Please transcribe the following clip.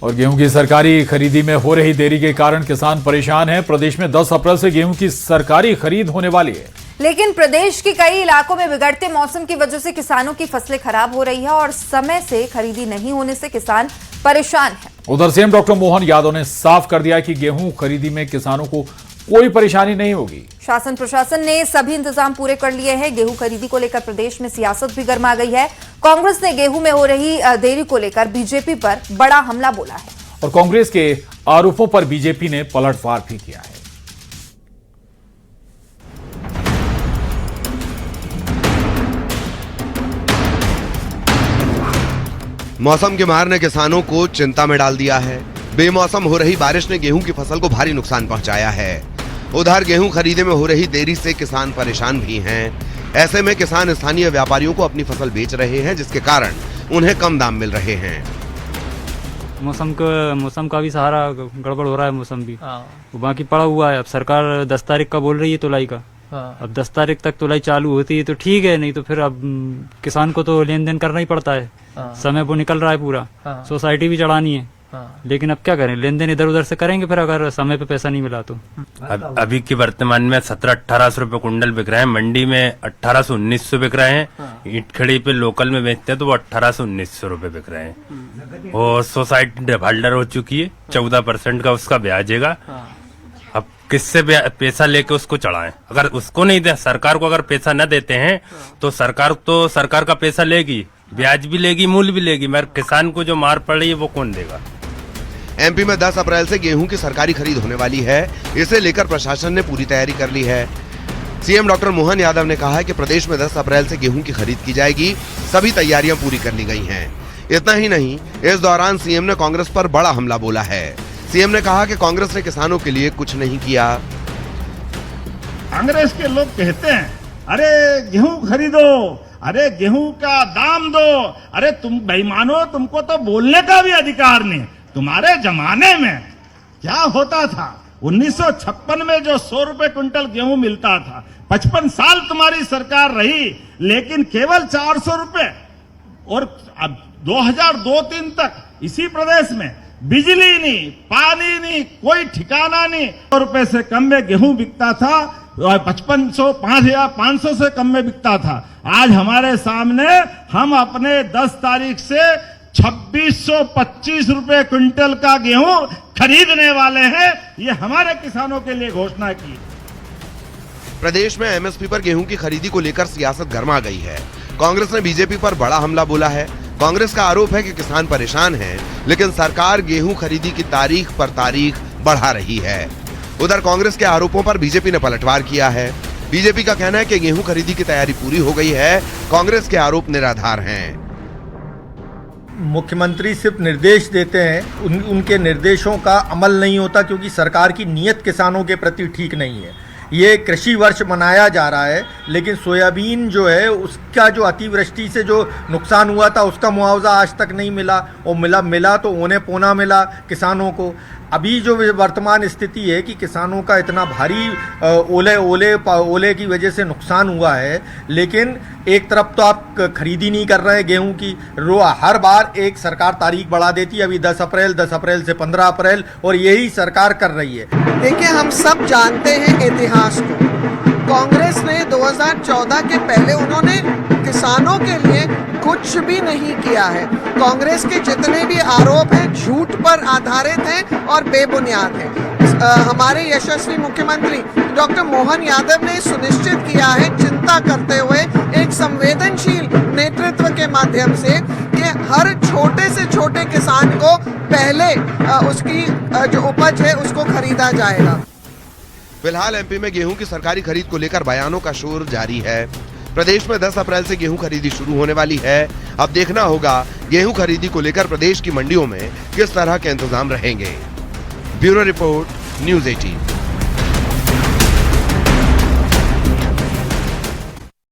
और गेहूं की सरकारी खरीदी में हो रही देरी के कारण किसान परेशान हैं। प्रदेश में 10 अप्रैल से गेहूं की सरकारी खरीद होने वाली है, लेकिन प्रदेश के कई इलाकों में बिगड़ते मौसम की वजह से किसानों की फसलें खराब हो रही है और समय से खरीदी नहीं होने से किसान परेशान है। उधर सीएम डॉक्टर मोहन यादव ने साफ कर दिया कि गेहूं खरीदी में किसानों को कोई परेशानी नहीं होगी। शासन प्रशासन ने सभी इंतजाम पूरे कर लिए हैं। गेहूं खरीदी को लेकर प्रदेश में सियासत भी गर्मा गई है। कांग्रेस ने गेहूं में हो रही देरी को लेकर बीजेपी पर बड़ा हमला बोला है और कांग्रेस के आरोपों पर बीजेपी ने पलटवार भी किया है। मौसम के मार ने किसानों को चिंता में डाल दिया है। बेमौसम हो रही बारिश ने गेहूं की फसल को भारी नुकसान पहुंचाया है। उधर गेहूं खरीदे में हो रही देरी से किसान परेशान भी हैं। ऐसे में किसान स्थानीय व्यापारियों को अपनी फसल बेच रहे हैं, जिसके कारण उन्हें कम दाम मिल रहे हैं। मौसम का भी सहारा गड़बड़ हो रहा है। मौसम भी बाकी पड़ा हुआ है। अब सरकार 10 तारीख का बोल रही है तुलाई का। अब 10 तारीख तक तुलाई चालू होती है तो ठीक है, नहीं तो फिर अब किसान को तो लेन देन करना ही पड़ता है। समय वो निकल रहा है पूरा। सोसाइटी भी चढ़ानी है, लेकिन अब क्या करें, लेन देन इधर उधर से करेंगे फिर अगर समय पे पैसा नहीं मिला तो। अभी के वर्तमान में 1700-1800 रुपए कुंडल बिक रहे हैं। मंडी में 1800-1900 बिक रहे हैं। ईंट खड़ी पे लोकल में बेचते हैं तो वो 1800-1900 रुपए बिक रहे हैं। और सोसाइटी डिफाल्टर हो चुकी है। 14% का उसका ब्याज है। अब किससे पैसा लेके उसको चढ़ाएं? अगर उसको नहीं दे, सरकार को अगर पैसा न देते हैं तो सरकार का पैसा लेगी, ब्याज भी लेगी, मूल्य भी लेगी, मगर किसान को जो मार पड़ रही है वो कौन देगा? एमपी में 10 अप्रैल से गेहूं की सरकारी खरीद होने वाली है। इसे लेकर प्रशासन ने पूरी तैयारी कर ली है। सीएम डॉक्टर मोहन यादव ने कहा है कि प्रदेश में 10 अप्रैल से गेहूं की खरीद की जाएगी। सभी तैयारियां पूरी कर ली गई हैं। इतना ही नहीं, इस दौरान सीएम ने कांग्रेस पर बड़ा हमला बोला है। सीएम ने कहा कि कांग्रेस ने किसानों के लिए कुछ नहीं किया। कांग्रेस के लोग कहते हैं अरे गेहूं खरीदो, अरे गेहूं का दाम दो, अरे तुम बेईमानो, तुमको तो बोलने का भी अधिकार नहीं। तुम्हारे जमाने में क्या होता था? 1956 में जो 100 रुपए क्विंटल गेहूं मिलता था, 55 साल तुम्हारी सरकार रही, लेकिन केवल 400 रुपए। और अब 2002-03 तक इसी प्रदेश में बिजली नहीं, पानी नहीं, कोई ठिकाना नहीं। 100 रुपए से कम में गेहूं बिकता था और 5500 से कम में बिकता था। आज हमारे सामने हम अपने 10 तारीख से 2625 रुपए क्विंटल का गेहूं खरीदने वाले हैं। ये हमारे किसानों के लिए घोषणा की। प्रदेश में एमएसपी पर गेहूं की खरीदी को लेकर सियासत गर्मा गई है। कांग्रेस ने बीजेपी पर बड़ा हमला बोला है। कांग्रेस का आरोप है कि किसान परेशान हैं, लेकिन सरकार गेहूं खरीदी की तारीख पर तारीख बढ़ा रही है। उधर कांग्रेस के आरोपों पर बीजेपी ने पलटवार किया है। बीजेपी का कहना है कि गेहूं खरीदी की तैयारी पूरी हो गई है। कांग्रेस के आरोप निराधार हैं। मुख्यमंत्री सिर्फ निर्देश देते हैं, उनके निर्देशों का अमल नहीं होता, क्योंकि सरकार की नीयत किसानों के प्रति ठीक नहीं है। ये कृषि वर्ष मनाया जा रहा है, लेकिन सोयाबीन जो है उसका जो अतिवृष्टि से जो नुकसान हुआ था उसका मुआवजा आज तक नहीं मिला, और मिला तो औने पौना मिला किसानों को। अभी जो वर्तमान स्थिति है कि किसानों का इतना भारी ओले की वजह से नुकसान हुआ है, लेकिन एक तरफ तो आप खरीदी नहीं कर रहे हैं गेहूं की। हर बार एक सरकार तारीख बढ़ा देती है, अभी 10 अप्रैल से 15 अप्रैल, और यही सरकार कर रही है। देखिए, हम सब जानते हैं इतिहास को। कांग्रेस ने 2014 के पहले उन्होंने किसानों के लिए कुछ भी नहीं किया है। कांग्रेस के जितने भी आरोप हैं झूठ पर आधारित हैं और बेबुनियाद हैं। हमारे यशस्वी मुख्यमंत्री डॉक्टर मोहन यादव ने सुनिश्चित किया है, चिंता करते हुए एक संवेदनशील नेतृत्व के माध्यम से, कि हर छोटे से छोटे किसान को पहले उसकी जो उपज है उसको खरीदा जाएगा। फिलहाल एमपी में गेहूं की सरकारी खरीद को लेकर बयानों का शोर जारी है। प्रदेश में 10 अप्रैल से गेहूं खरीदी शुरू होने वाली है। अब देखना होगा गेहूं खरीदी को लेकर प्रदेश की मंडियों में किस तरह के इंतजाम रहेंगे। Bureau report, news 18।